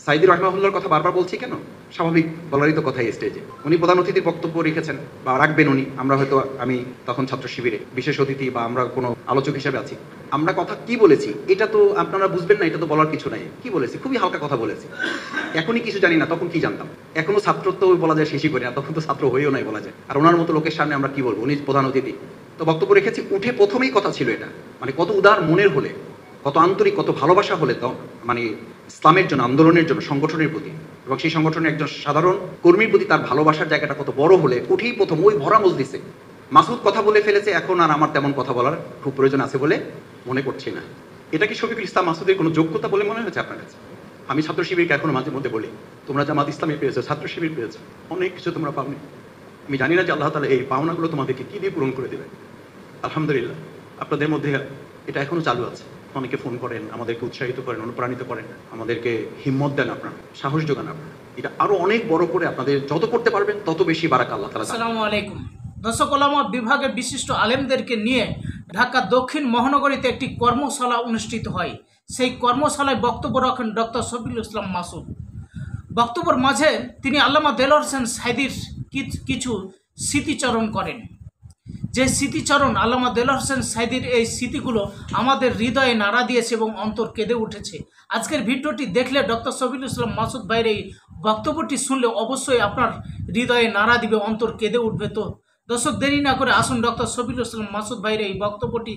সাইদি রহমাহুল্লাহর কথা বারবার বলছি কেন? স্বাভাবিক বলারই তো কথা এই স্টেজে। উনি প্রধান অতিথির বক্তব্য রেখেছেন বা রাখবেন উনি। আমরা হয়তো আমি তখন ছাত্র শিবিরে বিশেষ অতিথি বা আমরা কোনো আলোচক হিসেবে আছি। আমরা কথা কি বলেছি এটা তো আপনারা বুঝবেন না, এটা তো বলার কিছু নাই। কি বলেছি? খুবই হালকা কথা বলেছি। এখনই কিছু জানি না, তখন কি জানতাম? এখনো ছাত্রত্ব বলা যায় শেষই করি না, তখন তো ছাত্র হয়েও নাই বলা যায়। আর ওনার মতো লোকের সামনে আমরা কি বলবো? উনি প্রধান অতিথি, তো বক্তব্য রেখেছি। উঠে প্রথমেই কথা ছিল এটা, মানে কত উদার মনের হলে, কত আন্তরিক, কত ভালোবাসা হলে তো মানে ইসলামের জন্য, আন্দোলনের জন্য, সংগঠনের প্রতি এবং সেই সংগঠনের একজন সাধারণ কর্মীর প্রতি তার ভালোবাসার জায়গাটা কত বড় হলে উঠেই প্রথম ওই ভরা মজলিসে মাসুদ কথা বলে ফেলেছে, এখন আর আমার তেমন কথা বলার খুব প্রয়োজন আছে বলে মনে করছি না। এটা কি শফিকুল ইসলাম মাসুদের কোনো যোগ্যতা বলে মনে হয়েছে আপনার কাছে? আমি ছাত্র শিবিরকে এখনো মাঝে মধ্যে বলি, তোমরা জামাত ইসলামী পেয়েছো, ছাত্র শিবির পেয়েছো, অনেক কিছু তোমরা পাওনি। আমি জানি না যে আল্লাহ তাআলা এই পাওনাগুলো তোমাদেরকে কি দিয়ে পূরণ করে দেবে। আলহামদুলিল্লাহ আপনাদের মধ্যে এটা এখনো চালু আছে। অনেকে ফোন করেন, আমাদেরকে উৎসাহিত করেন, অনুপ্রাণিত করেন, আমাদেরকে হিম্মত দেন, আপনারা সাহস যোগান। আপনারা এটা আরো অনেক বড় করে আপনাদের যত করতে পারবেন তত বেশি বারাকা আল্লাহ তাআলা। আসসালামু আলাইকুম। দর্শক ওলামা বিভাগের বিশিষ্ট আলেমদেরকে নিয়ে ঢাকা দক্ষিণ মহানগরীতে একটি কর্মশালা অনুষ্ঠিত হয়। সেই কর্মশালায় বক্তব্য রাখেন ডক্টর শফিকুল ইসলাম মাসুদ। বক্তব্যের মাঝে তিনি আল্লামা দেলোয়ার হোসেন সাঈদীর কিছু স্মৃতিচারণ করেন। যে স্মৃতিচারণ আল্লামা দেলোয়ার হোসেন সাঈদীর এই স্মৃতিগুলো আমাদের হৃদয়ে নাড়া দিয়েছে এবং অন্তর কেঁদে উঠেছে। আজকের ভিডিওটি দেখলে ডক্টর শফিকুল ইসলাম মাসুদ ভাইয়ের এই বক্তব্যটি শুনলে অবশ্যই আপনার হৃদয়ে নাড়া দিবে, অন্তর কেঁদে উঠবে। তো দর্শক দেরি না করে আসুন ডক্টর শফিকুল ইসলাম মাসুদ ভাইয়ের এই বক্তব্যটি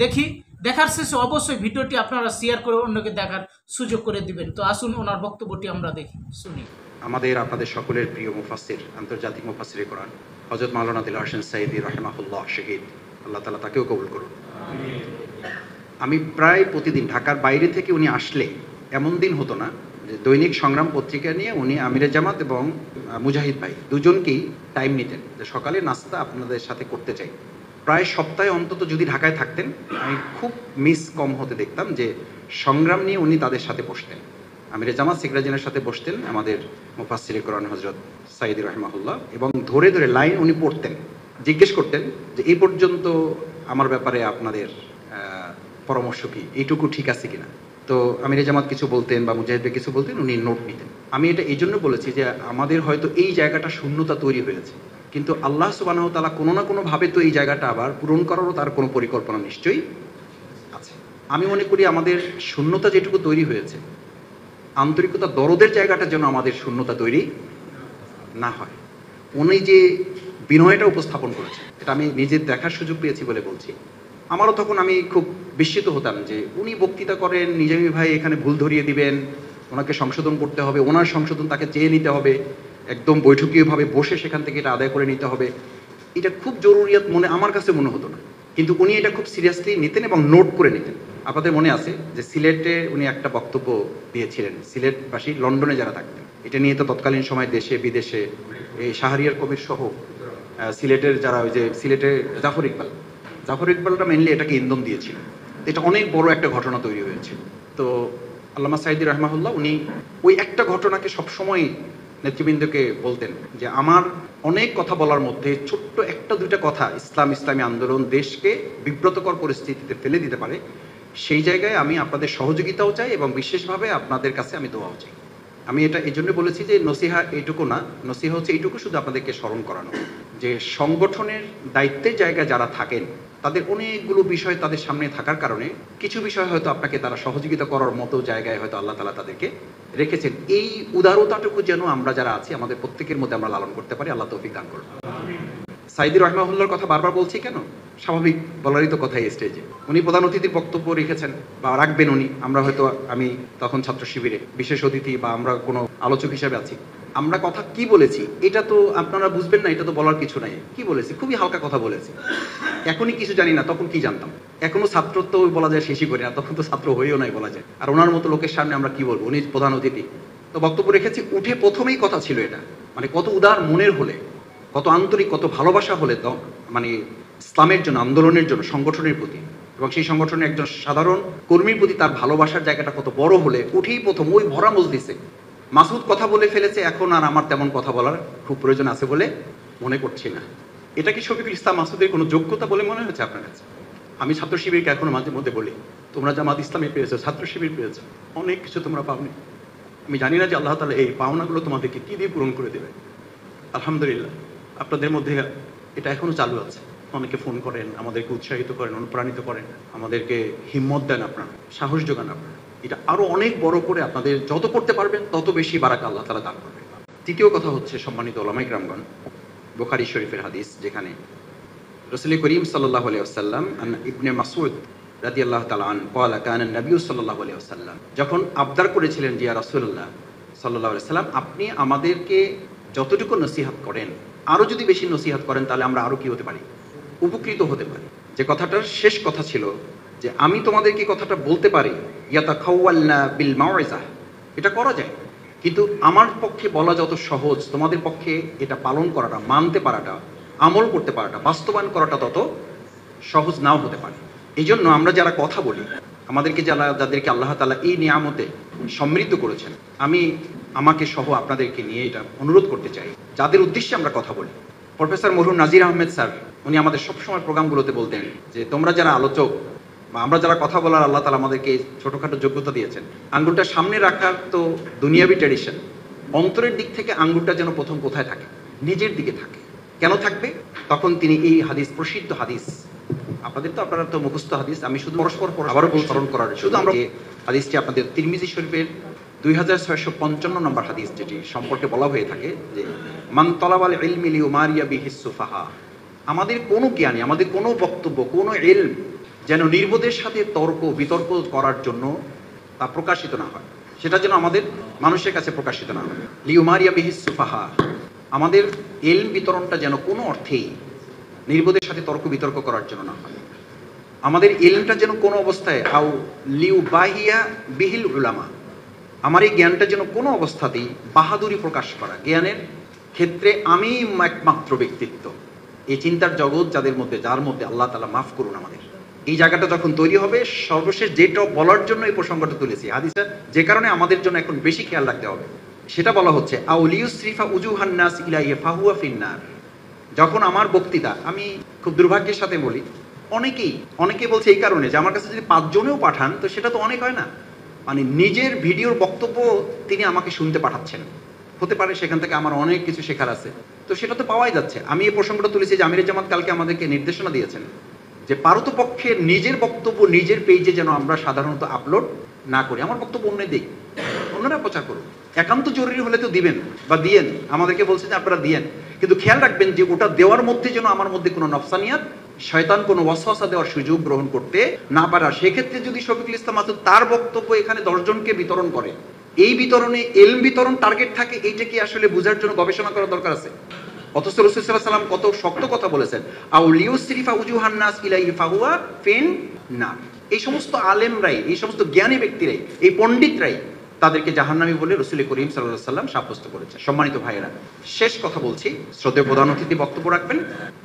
দেখি। দেখার শেষে অবশ্যই ভিডিওটি আপনারা শেয়ার করে অন্যকে দেখার সুযোগ করে দিবেন। তো আসুন ওনার বক্তব্যটি আমরা দেখি, শুনি। আমাদের আপনাদের সকলের প্রিয় মুফাসসির, আন্তর্জাতিক মুফাসসিরে কোরআন হযরত মাওলানা দেলোয়ার হোসেন সাঈদী রাহিমাহুল্লাহ শহীদ, আল্লাহ তাআলা তাকেও কবুল করুন। আমি প্রায় প্রতিদিন ঢাকার বাইরে থেকে উনি আসলে এমন দিন হতো না যে দৈনিক সংগ্রাম পত্রিকা নিয়ে উনি আমিরে জামাত এবং মুজাহিদ ভাই দুজনকেই টাইম নিতেন যে সকালে নাস্তা আপনাদের সাথে করতে চাই। প্রায় সপ্তাহে অন্তত যদি ঢাকায় থাকতেন আমি খুব মিস কম হতে দেখতাম যে সংগ্রাম নিয়ে উনি তাদের সাথে বসতেন। আমিরে জামাত সিকরাজিনের সাথে বসতেন আমাদের মুফাসসিরে কোরআন হযরত সাঈদী রাহিমাহুল্লাহ, এবং ধরে ধরে লাইন উনি পড়তেন, জিজ্ঞেস করতেন যে এই পর্যন্ত আমার ব্যাপারে আপনাদের পরামর্শ কি, এইটুকু ঠিক আছে কিনা। তো আমিরে জামাত কিছু বলতেন বা মুজাহিদ ভাই কিছু বলতেন, উনি নোট নিতেন। আমি এটা এই জন্য বলেছি যে আমাদের হয়তো এই জায়গাটা শূন্যতা তৈরি হয়েছে, কিন্তু আল্লাহ সুবহানাহু ওয়া তাআলা কোনো না কোনোভাবে তো এই জায়গাটা আবার পূরণ করারও তার কোনো পরিকল্পনা নিশ্চয়ই আছে। আমি মনে করি আমাদের শূন্যতা যেটুকু তৈরি হয়েছে, আন্তরিকতা দরদের জায়গাটা যেন আমাদের শূন্যতা তৈরি না হয়। উনি যে বিনয়টা উপস্থাপন করেছে এটা আমি নিজের দেখার সুযোগ পেয়েছি বলে বলছি। আমারও তখন আমি খুব বিস্মিত হতাম যে উনি বক্তৃতা করেন, নিজামী ভাই এখানে ভুল ধরিয়ে দিবেন, ওনাকে সংশোধন করতে হবে, ওনার সংশোধন তাকে চেয়ে নিতে হবে, একদম বৈঠকীয়ভাবে বসে সেখান থেকে এটা আদায় করে নিতে হবে। এটা খুব জরুরিয়াত মনে আমার কাছে মনে হতো না, কিন্তু উনি এটা খুব সিরিয়াসলি নিতেন এবং নোট করে নিতেন। আপনাদের মনে আছে যে সিলেটে উনি একটা বক্তব্য দিয়েছিলেন, সিলেটবাসী লন্ডনে যারা থাকতেন, এটা নিয়ে তো তৎকালীন সময় দেশে বিদেশে এই শাহরিয়ার কবির সহ সিলেটের যারা, ওই যে সিলেটের জাফর ইকবালটা মেনলি এটাকে ইন্ধন দিয়েছিল। এটা অনেক বড় একটা ঘটনা তৈরি হয়েছিল। তো আল্লামা সাঈদী রাহিমাহুল্লাহ উনি ওই একটা ঘটনাকে সবসময় নেতৃবৃন্দকে বলতেন যে আমার অনেক কথা বলার মধ্যে ছোট্ট একটা দুইটা কথা ইসলামী আন্দোলন দেশকে বিব্রতকর পরিস্থিতিতে ফেলে দিতে পারে, সেই জায়গায় আমি আপনাদের সহযোগিতাও চাই এবং বিশেষভাবে আপনাদের কাছে আমি দোয়াও চাই। আমি এটা এই জন্য বলেছি যে নসিহা এইটুকু না, নসিহা হচ্ছে এইটুকু শুধু আপনাদেরকে স্মরণ করানো যে সংগঠনের দায়িত্বের জায়গায় যারা থাকেন তাদের অনেকগুলো বিষয় তাদের সামনে থাকার কারণে কিছু বিষয় হয়তো আপনাকে তারা সহযোগিতা করার মতো জায়গায় হয়তো আল্লাহ তাআলা তাদেরকে রেখেছেন। এই উদারতাটুকু যেন আমরা যারা আছি আমাদের প্রত্যেকের মধ্যে আমরা লালন করতে পারি, আল্লাহ তৌফিক দান করুন। সাইদি রহমাহুল্লাহর কথা বারবার বলছি কেন? স্বাভাবিক বলারই তো কথা এই স্টেজে। উনি প্রধান অতিথির বক্তব্য রেখেছেন বা রাখবেন উনি। আমরা হয়তো আমি তখন ছাত্র শিবিরে বিশেষ অতিথি বা আমরা কোনো আলোচক হিসেবে আছি। আমরা কথা কি বলেছি এটা তো আপনারা বুঝবেন না, এটা তো বলার কিছু নাই। কি বলেছি? খুবই হালকা কথা বলেছি। এখনই কিছু জানি না, তখন কি জানতাম? এখনো ছাত্রত্ব বলা যায় শেষই করি না, তখন তো ছাত্র হয়েও নাই বলা যায়। আর ওনার মতো লোকের সামনে আমরা কি বলবো? উনি প্রধান অতিথি, তো বক্তব্য রেখেছি। উঠে প্রথমেই কথা ছিল এটা, মানে কত উদার মনের হলে, কত আন্তরিক, কত ভালোবাসা হলে তো মানে ইসলামের জন্য, আন্দোলনের জন্য, সংগঠনের প্রতি এবং সেই সংগঠনের একজন সাধারণ কর্মীর প্রতি তার ভালোবাসার জায়গাটা কত বড় হলে উঠেই প্রথম ওই ভরা মজলিসে মাসুদ কথা বলে ফেলেছে, এখন আর আমার তেমন কথা বলার খুব প্রয়োজন আছে বলে মনে করছি না। এটা কি শফিকুল ইসলাম মাসুদের কোনো যোগ্যতা বলে মনে হয়েছে আপনার কাছে? আমি ছাত্র শিবিরকে এখনো মাঝে মধ্যে বলি, তোমরা জামাত ইসলামী পেয়েছো, ছাত্র শিবির পেয়েছো, অনেক কিছু তোমরা পাওনি। আমি জানি না যে আল্লাহ তাআলা এই পাওনাগুলো তোমাদেরকে কি দিয়ে পূরণ করে দেবে। আলহামদুলিল্লাহ আপনাদের মধ্যে এটা এখনো চালু আছে। অনেকে ফোন করেন, আমাদেরকে উৎসাহিত করেন, অনুপ্রাণিত করেন, আমাদেরকে হিম্মত দেন, আপনারা সাহস যোগান। আপনারা এটা আরো অনেক বড় করে আপনাদের যত করতে পারবেন তত বেশি বারাকা আল্লাহ তাআলা দান করবেন। তৃতীয় কথা হচ্ছে, সম্মানিত উলামায়ে কিরামগণ, বুখারী শরীফের হাদিস, যেখানে রাসূল করিম সাল্লাল্লাহু আলাইহি ওয়াসাল্লাম আন ইবনে মাসউদ রাদিয়াল্লাহু তাআলা আন قال كان النبي সাল্লাল্লাহু আলাইহি ওয়াসাল্লাম, যখন আবদার করেছিলেন যে ইয়া রাসূলুল্লাহ সাল্লাল্লাহু আলাইহি ওয়াসাল্লাম, আপনি আমাদেরকে যতটুকু নসিহত করেন আরো যদি বেশি নসিহত করেন তাহলে আমরা আরো কি হতে পারি, উপকৃত হতে পারি। যে কথাটার শেষ কথা ছিল যে আমি তোমাদেরকে কথাটা বলতে পারি, ইয়াতাখাওয়ালনা বিল মাউইযা, এটা করা যায়, কিন্তু আমার পক্ষে বলা যত সহজ, তোমাদের পক্ষে এটা পালন করাটা, মানতে পারাটা, আমল করতে পারাটা, বাস্তবায়ন করাটা তত সহজ নাও হতে পারে। এই জন্য আমরা যারা কথা বলি, আমাদেরকে যাদেরকে আল্লাহ তাআলা এই নিয়ামতে সমৃদ্ধ করেছেন, আমি আমাকে সহ আপনাদেরকে নিয়ে এটা অনুরোধ করতে চাই, যাদের উদ্দেশ্যে আমরা কথা বলি। প্রফেসর মরহুম নাজির আহমেদ স্যার, উনি আমাদের সবসময় প্রোগ্রামগুলোতে বলতেন যে তোমরা যারা আলোচক বা আমরা যারা কথা বলার, আল্লাহ তাআলা আমাদেরকে ছোটখাটো যোগ্যতা দিয়েছেন। আঙ্গুলটা সামনে রাখার তো দুনিয়াবি ট্র্যাডিশন, অন্তরের দিক থেকে আঙ্গুলটা যেন প্রথম কোথায় থাকে, নিজের দিকে থাকে। কেন থাকবে? তখন তিনি এই হাদিস, প্রসিদ্ধ হাদিস, আপনারা তো মুখস্থ হাদিস, আমি শুধু পরস্পর আবারও স্মরণ করার, শুধু আমরা হাদিসটি আপনাদের তিরমিজি শরীফের 2655 নম্বর হাদিস, যেটি সম্পর্কে বলা হয়ে থাকে যে মান তালাবাল ইলমি লিউমারিয়া বিহিস সুফাহা, আমাদের কোনো জ্ঞানী, আমাদের কোনো বক্তব্য, কোনো ইলম যেন নির্বোধের সাথে তর্ক বিতর্ক করার জন্য তা প্রকাশিত না হয়, সেটা যেন আমাদের মানুষের কাছে প্রকাশিত না হয়। লিউমারিয়া বিহিস সুফাহা, আমাদের ইলম বিতরণটা যেন কোনো অর্থেই নির্বোধের সাথে তর্ক বিতর্ক করার জন্য না হয়। আমাদের ইলমটা যেন কোনো অবস্থায় আও লিউবাহিয়া বিহিল উলামা, আমার এই জ্ঞানটা যেন কোনো অবস্থাতেই বাহাদুরি প্রকাশ করা, জ্ঞানের ক্ষেত্রে আমি একমাত্র ব্যক্তিত্ব, এই চিন্তার জগৎ যাদের মধ্যে, যার মধ্যে আল্লাহ তাআলা মাফ করুন আমাদের, এই জায়গাটা যখন তৈরি হবে, সর্বশেষ যেটা বলার জন্য এই প্রসঙ্গটা তুলেছি হাদিসটা, যে কারণে আমাদের জন্য এখন বেশি খেয়াল রাখতে হবে, সেটা বলা হচ্ছে আউলিউসরিফা উজুহান নাস ইলাইহি ফাহুয়া ফিন্নার। যখন আমার বক্তৃতা, আমি খুব দুর্ভাগ্যের সাথে বলি, অনেকে বলছে এই কারণে যে আমার কাছে যদি 5 জনেও পাঠান তো সেটা তো অনেক হয় না, মানে নিজের ভিডিওর বক্তব্য তিনি আমাকে শুনতে পাঠাচ্ছেন, হতে পারে সেখান থেকে আমার অনেক কিছু শেখার আছে, তো সেটা তো পাওয়াই যাচ্ছে। আমি এই প্রসঙ্গটা তুলেছি যে আমিরে জামাত কালকে আমাদেরকে নির্দেশনা দিয়েছেন যে পারতপক্ষে নিজের বক্তব্য নিজের পেজে যেন আমরা সাধারণত আপলোড না করি, আমার বক্তব্য অন্য দিক, অন্যরা প্রচার করুন, একান্ত জরুরি হলে তো দিবেন বা দিয়েন, আমাদেরকে বলছে যে আপনারা দিয়েন, কিন্তু খেয়াল রাখবেন যে ওটা দেওয়ার মধ্যে যেন আমার মধ্যে কোনো নফসানিয়াত, শয়তান কোনো ওয়াসওয়াসা দেওয়ার সুযোগ গ্রহণ করতে না পারে। সেক্ষেত্রে যদি শফিকুল ইসলাম মাসুদ তার বক্তব্য এখানে 10 জনকে বিতরণ করে, এই বিতরণে ইলম বিতরণ টার্গেট থাকে, এইটা কি আসলে বোঝার জন্য গবেষণা করার দরকার আছে। অথচ রাসূল সাল্লাল্লাহু আলাইহি ওয়াসাল্লাম কত শক্ত কথা বলেছেন, আউলিউসরিফা উজুহান নাস ইলাইহি ফাহুয়া ফিন নার। এই সমস্ত আলেমরাই, এই সমস্ত জ্ঞানী ব্যক্তিরাই, এই পণ্ডিতরাই তাদেরকে জাহান্নামী বলে রাসূল করিম সাল্লাল্লাহু আলাইহি ওয়াসাল্লাম সাব্যস্ত করেছেন। সম্মানিত ভাইয়েরা, শেষ কথা বলছি, শ্রদ্ধেয় প্রধান অতিথি বক্তব্য রাখবেন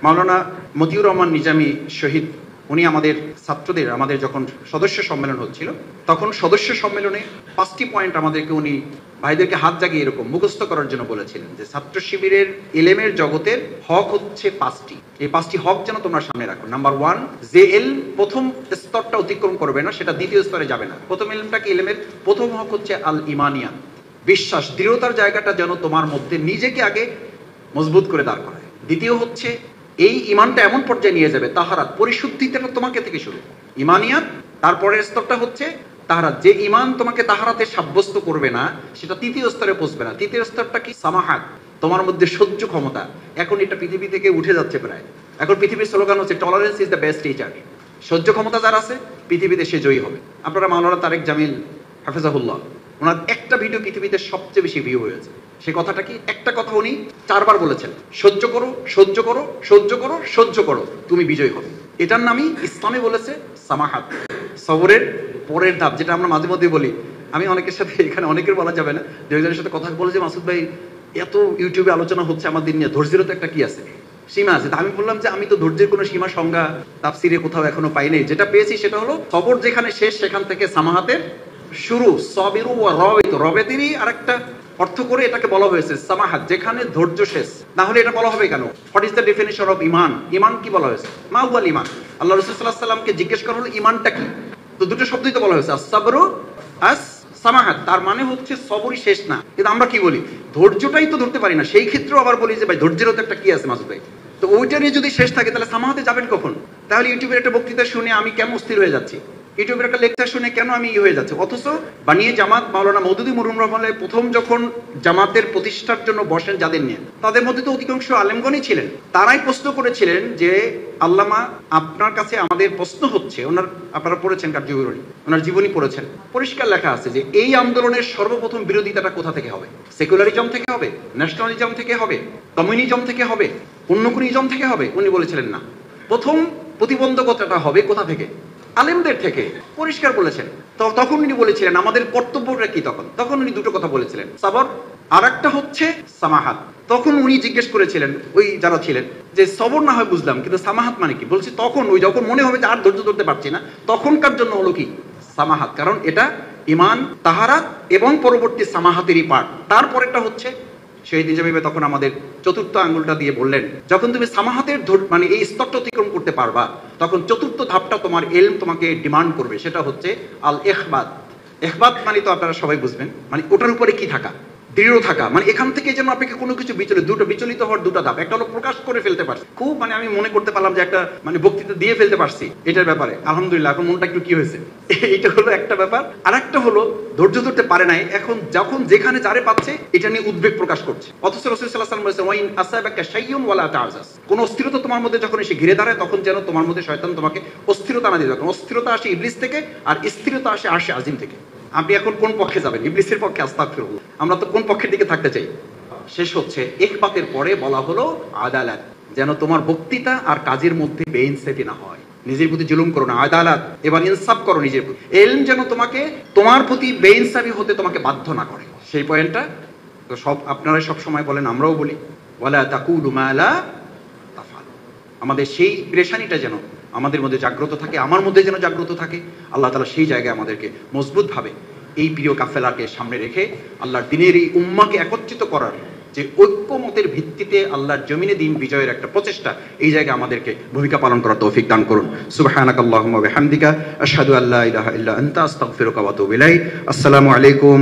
মাওলানা মতিউর রহমান নিজামী শহীদ। উনি আমাদের ছাত্রদের, আমাদের যখন সদস্য সম্মেলন হচ্ছিল তখন সদস্য সম্মেলনে 5টি পয়েন্ট আমাদেরকে উনি ভাইদেরকে হাত জাগিয়ে এরকম মুখস্থ করার জন্য বলেছিলেন যে ছাত্র শিবিরের ইলমের জগতের হক হচ্ছে 5টি, এই 5টি হক যেন তোমরা সামনে রাখো। নাম্বার 1, যে ইলম প্রথম স্তরটা অতিক্রম করবে না সেটা দ্বিতীয় স্তরে যাবে না। প্রথম ইলমটাকে, ইলমের প্রথম হক হচ্ছে আল ইমানিয়া, বিশ্বাস, দৃঢ়তার জায়গাটা যেন তোমার মধ্যে নিজেকে আগে মজবুত করে দাঁড় করায়। দ্বিতীয় হচ্ছে এই ইমানটা এমন পর্যায়ে নিয়ে যাবে, তাহারাত, পরিশুদ্ধিটা তোমাকে থেকে শুরু, ইমানিয়াত। তারপরের স্তরটা হচ্ছে তাহারাত, যে ইমান তোমাকে তাহারাতে সাব্যস্ত করবে না সেটা তৃতীয় স্তরে পৌঁছবে না। তৃতীয় স্তরটা কি? সামাহাত, তোমার মধ্যে সহ্য ক্ষমতা। এখন এটা পৃথিবী থেকে উঠে যাচ্ছে প্রায়, এখন পৃথিবীর স্লোগান হচ্ছে tolerance is the best teacher. সহ্য ক্ষমতা যার আছে পৃথিবীতে সে জয়ী হবে। আপনারা মাওলানা তারেক জামিল হাফেজাহুল্লাহ, ওনার একটা ভিডিও পৃথিবীতে সবচেয়ে বেশি ভিউ হয়েছে। সে কথাটা কি? একটা কথা উনি 4 বার বলেছেন, সহ্য করো, সহ্য করো, সহ্য করো, সহ্য করো, তুমি বিজয়ী হবে। এটার নামই ইসলামে বলেছে সামাহাত, সবরের পরের ধাপ, যেটা আমরা মাঝে মধ্যে বলি। আমি অনেকের সাথে, এখানে অনেকের বলা যাবে না, 2 জনের সাথে কথা বলে যে মাসুদ ভাই এত ইউটিউবে আলোচনা হচ্ছে আমাদের নিয়ে, ধৈর্যের তো একটা কি আছে, সীমা আছে। আমি বললাম যে আমি তো ধৈর্যের কোনো সীমা সংজ্ঞা তাফসিরে কোথাও এখনো পাই নাই। যেটা পেয়েছি সেটা হলো সবর যেখানে শেষ সেখান থেকে সামাহাতের শুরু। সবিরু ওয়া রাবিতু, রবেতেরই আরেকটা অর্থ করে এটাকে বলা হয়েছে সামাহাত, যেখানে ধৈর্য শেষ। না হলে এটা বলা হবে কেন? What is the definition of ইমান? ইমান কি বলা হয়েছে? মা হুয়াল ইমান। আল্লাহ রাসূল সাল্লাল্লাহু আলাইহি ওয়াসাল্লামকে জিজ্ঞেস করা হলো ইমানটা কি, তো দুটো শব্দই তো বলা হয়েছে, আস-সাবরু আস সামাহাত তার মানে হচ্ছে সবরই শেষ না। কিন্তু আমরা কি বলি, ধৈর্যটাই তো ধরতে পারি না, সেই ক্ষেত্রেও আবার বলি যে ভাই ধৈর্যেরও তো একটা কি আছে মাসুদ ভাই। তো ওইটা নিয়ে যদি শেষ থাকে তাহলে সামাহাতে যাবেন কখন? তাহলে ইউটিউবের একটা বক্তৃতা শুনে আমি কেন অস্থির হয়ে যাচ্ছি, ইউটিউবের একটা লেকচার শুনে কেন আমি হয়ে যাচ্ছে, অথচ বানিয়ে জামাত মাওলানা মওদুদী মরহুম রহমাতুল্লাহ প্রথম যখন জামাতের প্রতিষ্ঠার জন্য বসেন যাদের নিয়ে, তাদের মধ্যে তো অধিকাংশ আলেমগণই ছিলেন। তারাই প্রশ্ন করেছিলেন যে আল্লামা আপনার কাছে আমাদের প্রশ্ন হচ্ছে, আপনারা পড়েছেন কার্যবিবরণী, ওনার জীবনী পড়েছেন, পরিষ্কার লেখা আছে যে এই আন্দোলনের সর্বপ্রথম বিরোধিতাটা কোথা থেকে হবে? সেকুলারিজম থেকে হবে, ন্যাশনালিজম থেকে হবে, কমিউনিজম থেকে হবে, অন্য কোন ইজম থেকে হবে? উনি বলেছিলেন না, প্রথম প্রতিবন্ধকতাটা হবে কোথা থেকে? আলেমদের থেকে, পরিষ্কার বলেছেন। তো তখন উনি বলেছিলেন আমাদের কর্তব্যটা কি? তখন উনি দুটো কথা বলেছিলেন, সবর আর একটা হচ্ছে সামাহাত। তখন উনি জিজ্ঞেস করেছিলেন ওই যারা ছিলেন যে সবর না হয় বুঝলাম, কিন্তু সামাহাত মানে কি? বলছি তখন ওই যখন মনে হবে যে আর ধৈর্য ধরতে পারছি না, তখনকার জন্য হলো কি সামাহাত, কারণ এটা ইমান, তাহারাত এবং পরবর্তী সামাহাতেরই পার্ট। তারপরেরটা হচ্ছে শহীদ হিসেবে তখন আমাদের চতুর্থ আঙ্গুলটা দিয়ে বললেন, যখন তুমি সামাহাতের মানে এই স্তরটা অতিক্রম করতে পারবা, তখন চতুর্থ ধাপটা তোমার ইলম তোমাকে ডিমান্ড করবে, সেটা হচ্ছে আল ইখবাত। ইখবাত মানে তো আপনারা সবাই বুঝবেন, মানে ওটার উপরে কি থাকা, দৃঢ় থাকা। মানে এখান থেকে যেন আপনাকে কোনো কিছু বিচলিত হওয়ার দুটো ধাপ, একটা হলো প্রকাশ করে ফেলতে পারছি, খুব মানে আমি মনে করতে পারলাম যে একটা মানে বক্তৃতা দিয়ে ফেলতে পারছি এটার ব্যাপারে, আলহামদুলিল্লাহ এখন মনটা একটু কি হয়েছে, এটা হলো একটা ব্যাপার। আর একটা হলো ধৈর্য ধরতে পারে নাই, এখন যখন যেখানে যারে পাচ্ছে এটা নিয়ে উদ্বেগ প্রকাশ করছে। অথচ রাসূল সাল্লাল্লাহু আলাইহি ওয়াসাল্লাম বলেছেন ওয়াইন আসাবাকা শাইউন ওয়ালা তা'জাস, কোন অস্থিরতা তোমার মধ্যে যখন এসে ঘিরে দাঁড়ায় তখন যেন তোমার মধ্যে শয়তান তোমাকে অস্থিরতা না দিয়ে, কারণ অস্থিরতা আসে ইবলিস থেকে আর স্থিরতা আসে আরশে আজিম থেকে। আপনি এখন কোন পক্ষে যাবেন? ইবলিসের পক্ষে? আস্তাগফিরুল্লাহ, আমরা তো কোন পক্ষের দিকে থাকতে চাই? শেষ হচ্ছে ইখবাতের পরে বলা হলো আদালত, যেন তোমার বক্তৃতা আর কাজের মধ্যে বেইনসাফি না হয়, নিজের প্রতি জুলুম করো না, আদালত এবার ইনসাফ করো নিজের প্রতি। ইলম যেন তোমাকে তোমার প্রতি বেইনসাফি হতে তোমাকে বাধ্য না করে, সেই পয়েন্টটা তো সব আপনারা সব সময় বলেন, আমরাও বলি ওয়ালা তাকুলু মা লা তাফআলু। আমাদের সেই পেরেশানিটা যেন আমাদের মধ্যে জাগ্রত থাকে, আমার মধ্যে যেন জাগ্রত থাকে। আল্লাহ তাআলা সেই জায়গায় আমাদেরকে মজবুতভাবে এই প্রিয় কাফেলাকে সামনে রেখে আল্লাহর দ্বীনের এই উম্মাহকে একত্রিত করার যে ঐক্যমতের ভিত্তিতে আল্লাহর জমিনে দ্বীন বিজয়ের একটা প্রচেষ্টা, এই জায়গায় আমাদেরকে ভূমিকা পালন করার তৌফিক দান করুন। সুবহানাকাল্লাহুম্মা ওয়া বিহামদিকা আশহাদু আল্লা ইলাহা ইল্লা আনতা আস্তাগফিরুকা ওয়া আতুবু ইলাইক। আসসালামু আলাইকুম।